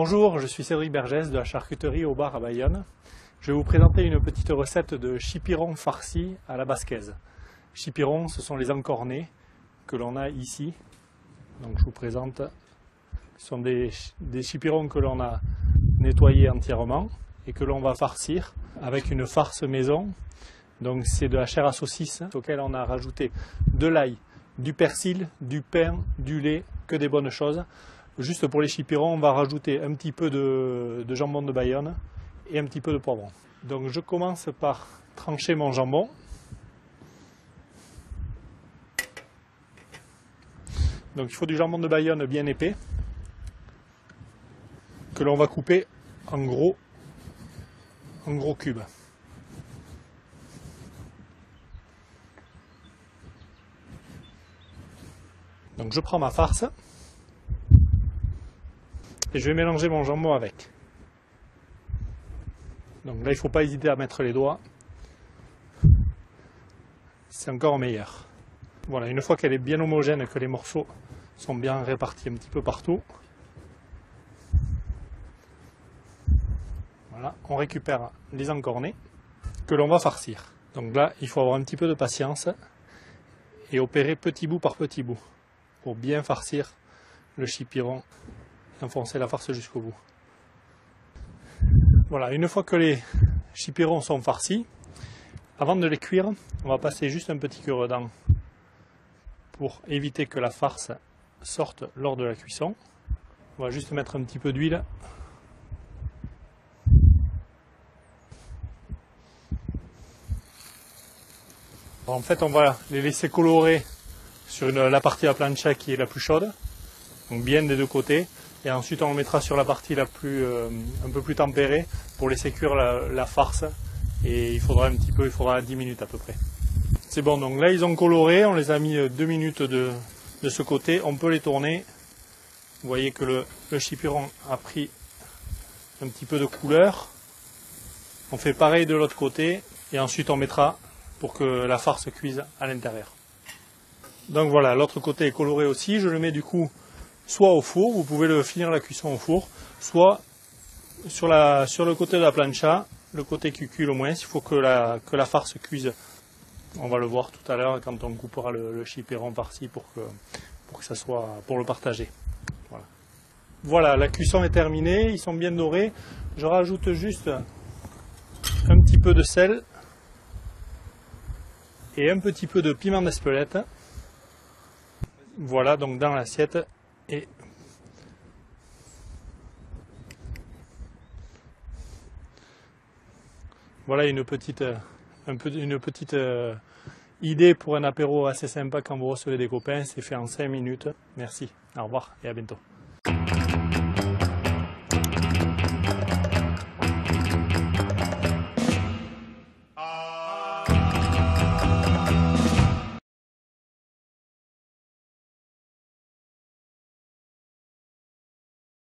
Bonjour, je suis Cédric Bergès de la charcuterie au bar à Bayonne. Je vais vous présenter une petite recette de chipirons farcis à la basquaise. Chipirons, ce sont les encornets que l'on a ici. Donc je vous présente, ce sont des chipirons que l'on a nettoyés entièrement et que l'on va farcir avec une farce maison. Donc c'est de la chair à saucisse auquel on a rajouté de l'ail, du persil, du pain, du lait, que des bonnes choses. Juste pour les chipirons, on va rajouter un petit peu de jambon de Bayonne et un petit peu de poivron. Donc je commence par trancher mon jambon. Donc il faut du jambon de Bayonne bien épais que l'on va couper en gros cubes. Donc je prends ma farce et je vais mélanger mon jambon avec. Donc là il ne faut pas hésiter à mettre les doigts, c'est encore meilleur. Voilà, une fois qu'elle est bien homogène, que les morceaux sont bien répartis un petit peu partout, voilà, on récupère les encornets que l'on va farcir. Donc là il faut avoir un petit peu de patience et opérer petit bout par petit bout pour bien farcir le chipiron et enfoncer la farce jusqu'au bout. Voilà, une fois que les chipirons sont farcis, avant de les cuire, on va passer juste un petit cure-dent pour éviter que la farce sorte lors de la cuisson. On va juste mettre un petit peu d'huile. En fait, on va les laisser colorer sur la partie à plancha qui est la plus chaude, donc bien des deux côtés, et ensuite on le mettra sur la partie un peu plus tempérée pour laisser cuire la farce, et il faudra 10 minutes à peu près. C'est bon, donc là ils ont coloré, on les a mis 2 minutes de ce côté, on peut les tourner. Vous voyez que le chipiron a pris un petit peu de couleur. On fait pareil de l'autre côté, et ensuite on mettra pour que la farce cuise à l'intérieur. Donc voilà, l'autre côté est coloré aussi. Je le mets du coup soit au four, vous pouvez le finir la cuisson au four, soit sur le côté de la plancha, le côté qui cuit le moins. Il faut que la farce cuise. On va le voir tout à l'heure quand on coupera le chipiron farci pour que ça soit pour le partager. Voilà. Voilà, la cuisson est terminée, ils sont bien dorés. Je rajoute juste un petit peu de sel et un petit peu de piment d'Espelette. Voilà, donc dans l'assiette, et voilà une petite idée pour un apéro assez sympa quand vous recevez des copains. C'est fait en 5 minutes. Merci, au revoir et à bientôt.